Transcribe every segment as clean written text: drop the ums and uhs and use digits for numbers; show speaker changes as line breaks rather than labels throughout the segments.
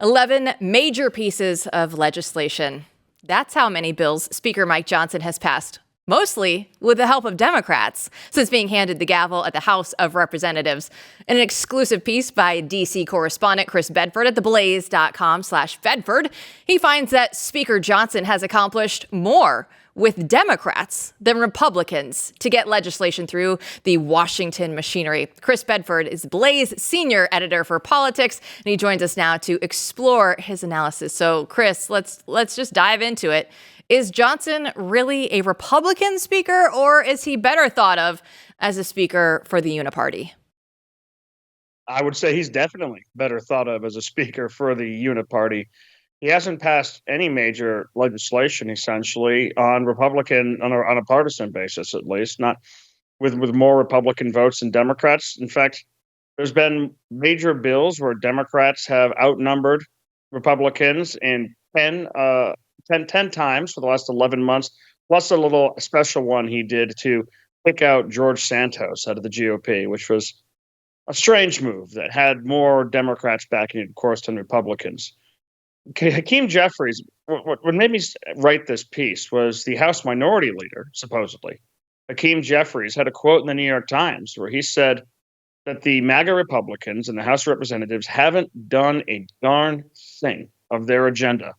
11 major pieces of legislation. That's how many bills Speaker Mike Johnson has passed, mostly with the help of Democrats, since being handed the gavel at the House of Representatives. In an exclusive piece by D.C. correspondent Chris Bedford at theblaze.com/Bedford, he finds that Speaker Johnson has accomplished more with Democrats than Republicans to get legislation through the Washington machinery. Chris Bedford is Blaze senior editor for politics, and he joins us now to explore his analysis. So, Chris, let's just dive into it. Is Johnson really a Republican speaker, or is he better thought of as a speaker for the Uniparty?
I would say he's definitely better thought of as a speaker for the Uniparty. He hasn't passed any major legislation, essentially, on a partisan basis, at least, not with more Republican votes than Democrats. In fact, there's been major bills where Democrats have outnumbered Republicans in 10 times for the last 11 months, plus a little special one he did to pick out George Santos out of the GOP, which was a strange move that had more Democrats backing it, of course, than Republicans. Hakeem Jeffries, what made me write this piece was the House Minority Leader, supposedly. Hakeem Jeffries had a quote in the New York Times where he said that the MAGA Republicans in the House of Representatives haven't done a darn thing of their agenda.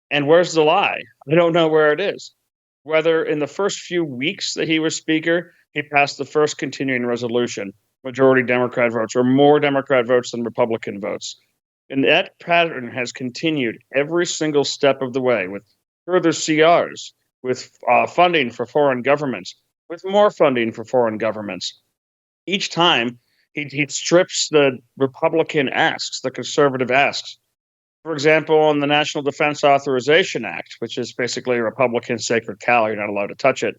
And where's the lie? I don't know where it is. Whether in the first few weeks that he was Speaker, he passed the first continuing resolution, majority Democrat votes, or more Democrat votes than Republican votes. And that pattern has continued every single step of the way with further CRs, with funding for foreign governments, with more funding for foreign governments. Each time, he strips the Republican asks, the conservative asks. For example, on the National Defense Authorization Act, which is basically a Republican sacred cow, you're not allowed to touch it,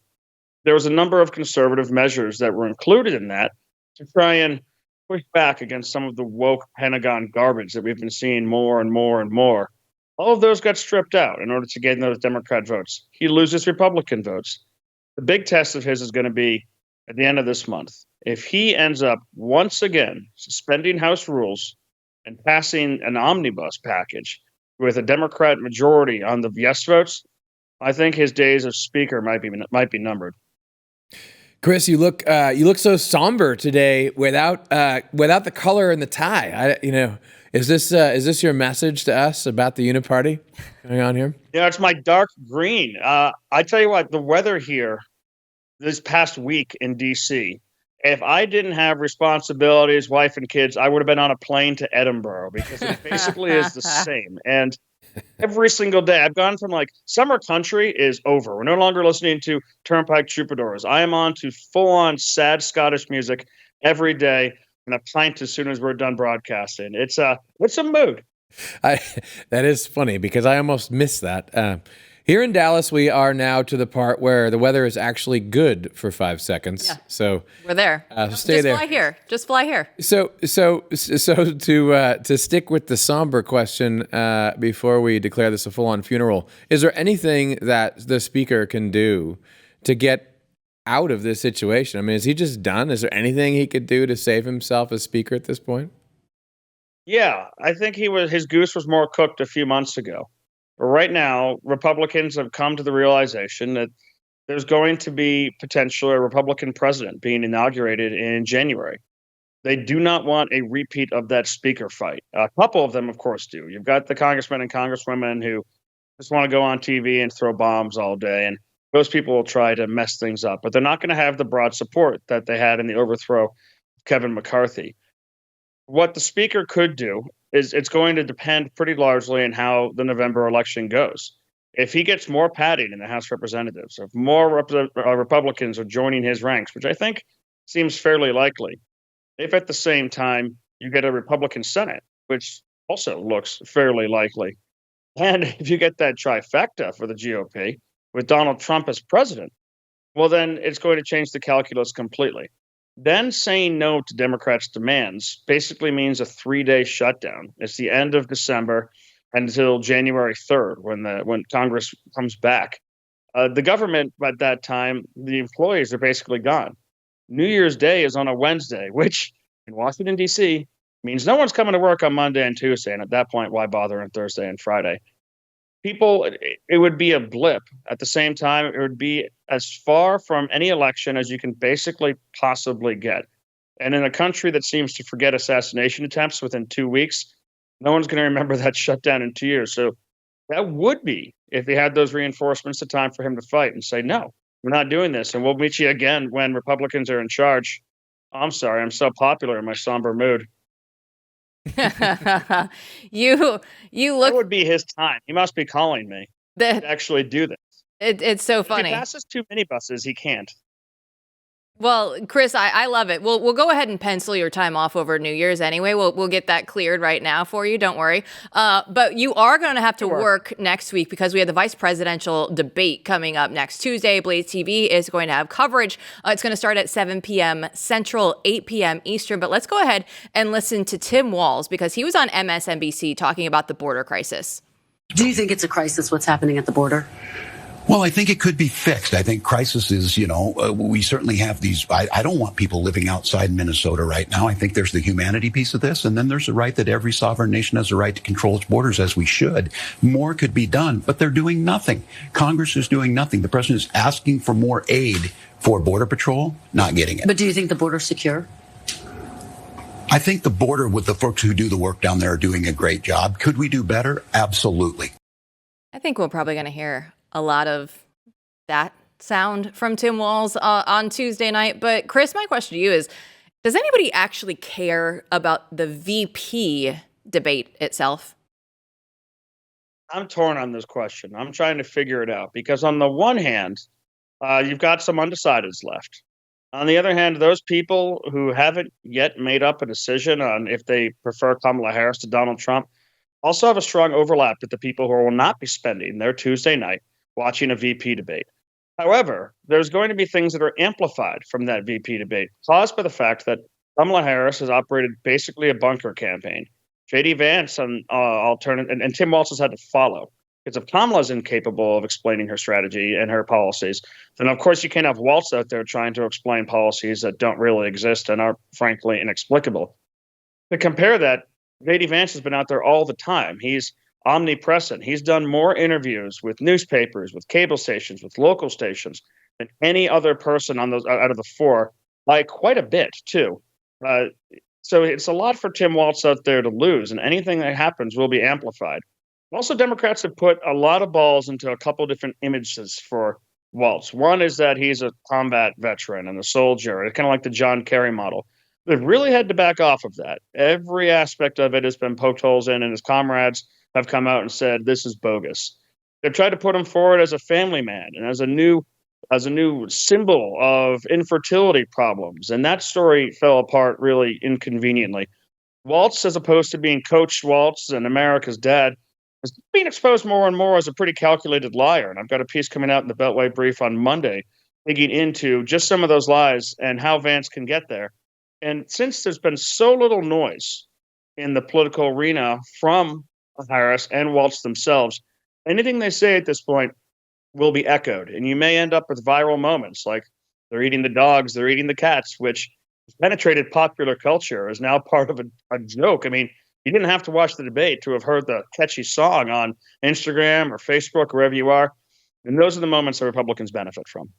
there was a number of conservative measures that were included in that to try and push back against some of the woke Pentagon garbage that we've been seeing more and more and more. All of those got stripped out in order to gain those Democrat votes. He loses Republican votes. The big test of his is going to be at the end of this month. If he ends up once again suspending House rules and passing an omnibus package with a Democrat majority on the yes votes, I think his days of speaker might be numbered.
Chris, you look so somber today without the color and the tie. Is this your message to us about the Uniparty going on here?
Yeah, it's my dark green. I tell you what, the weather here this past week in D.C. If I didn't have responsibilities, wife and kids, I would have been on a plane to Edinburgh because it basically is the same. And every single day, I've gone from like summer country is over. We're no longer listening to Turnpike Troubadours. I am on to full-on sad Scottish music every day, and a pint as soon as we're done broadcasting. It's a mood.
That is funny because I almost missed that. Here in Dallas, we are now to the part where the weather is actually good for 5 seconds.
Yeah.
So
we're there.
Stay there.
Just fly here.
So to stick with the somber question before we declare this a full-on funeral, is there anything that the speaker can do to get out of this situation? I mean, is he just done? Is there anything he could do to save himself as speaker at this point?
Yeah, I think his goose was more cooked a few months ago. Right now, Republicans have come to the realization that there's going to be potentially a Republican president being inaugurated in January. They do not want a repeat of that speaker fight. A couple of them, of course, do. You've got the congressmen and congresswomen who just want to go on TV and throw bombs all day, and those people will try to mess things up. But they're not going to have the broad support that they had in the overthrow of Kevin McCarthy. What the speaker could do is it's going to depend pretty largely on how the November election goes. If he gets more padding in the House of Representatives, if more Republicans are joining his ranks, which I think seems fairly likely, if at the same time you get a Republican Senate, which also looks fairly likely, and if you get that trifecta for the GOP with Donald Trump as president, well, then it's going to change the calculus completely. Then saying no to Democrats' demands basically means a 3-day shutdown. It's the end of December until January 3rd when Congress comes back. The government at that time, the employees are basically gone. New Year's Day is on a Wednesday, which in Washington, D.C., means no one's coming to work on Monday and Tuesday. And at that point, why bother on Thursday and Friday? It would be a blip. At the same time, it would be as far from any election as you can basically possibly get. And in a country that seems to forget assassination attempts within 2 weeks, no one's going to remember that shutdown in 2 years. So that would be, if he had those reinforcements, the time for him to fight and say, no, we're not doing this. And we'll meet you again when Republicans are in charge. I'm sorry, I'm so popular in my somber mood.
you look.
That would be his time. He must be calling me to actually do this.
It's so funny.
If he passes 2 minibuses, he can't.
Well, Chris, I love it. We'll go ahead and pencil your time off over New Year's anyway. We'll get that cleared right now for you. Don't worry. But you are going to have to work next week because we have the vice presidential debate coming up next Tuesday. Blaze TV is going to have coverage. It's going to start at 7 p.m. Central, 8 p.m. Eastern. But let's go ahead and listen to Tim Walz because he was on MSNBC talking about the border crisis.
Do you think it's a crisis, what's happening at the border?
Well, I think it could be fixed. I think crisis is, we certainly have these. I don't want people living outside Minnesota right now. I think there's the humanity piece of this. And then there's the right that every sovereign nation has a right to control its borders, as we should. More could be done, but they're doing nothing. Congress is doing nothing. The president is asking for more aid for Border Patrol, not getting it.
But do you think the border's secure?
I think the border with the folks who do the work down there are doing a great job. Could we do better? Absolutely.
I think we're probably going to hear a lot of that sound from Tim Walz on Tuesday night. But Chris, my question to you is, does anybody actually care about the VP debate itself?
I'm torn on this question. I'm trying to figure it out because on the one hand, you've got some undecideds left. On the other hand, those people who haven't yet made up a decision on if they prefer Kamala Harris to Donald Trump also have a strong overlap with the people who will not be spending their Tuesday night watching a VP debate. However, there's going to be things that are amplified from that VP debate, caused by the fact that Kamala Harris has operated basically a bunker campaign. J.D. Vance and and Tim Walz has had to follow. Because if Kamala is incapable of explaining her strategy and her policies, then of course you can't have Walz out there trying to explain policies that don't really exist and are frankly inexplicable. To compare that, J.D. Vance has been out there all the time. He's omnipresent. He's done more interviews with newspapers, with cable stations, with local stations than any other person on those out of the four, by quite a bit too. So it's a lot for Tim Walz out there to lose, and anything that happens will be amplified. Also, Democrats have put a lot of balls into a couple different images for Walz. One is that he's a combat veteran and a soldier, kind of like the John Kerry model. They've really had to back off of that. Every aspect of it has been poked holes in, and his comrades have come out and said this is bogus. They've tried to put him forward as a family man and as a new symbol of infertility problems, and that story fell apart really inconveniently. Walz, as opposed to being Coach Walz and America's dad, is being exposed more and more as a pretty calculated liar. And I've got a piece coming out in the Beltway Brief on Monday, digging into just some of those lies and how Vance can get there. And since there's been so little noise in the political arena from Harris and Walz themselves, anything they say at this point will be echoed. And you may end up with viral moments like they're eating the dogs, they're eating the cats, which penetrated popular culture, is now part of a joke. I mean, you didn't have to watch the debate to have heard the catchy song on Instagram or Facebook, wherever you are. And those are the moments that Republicans benefit from.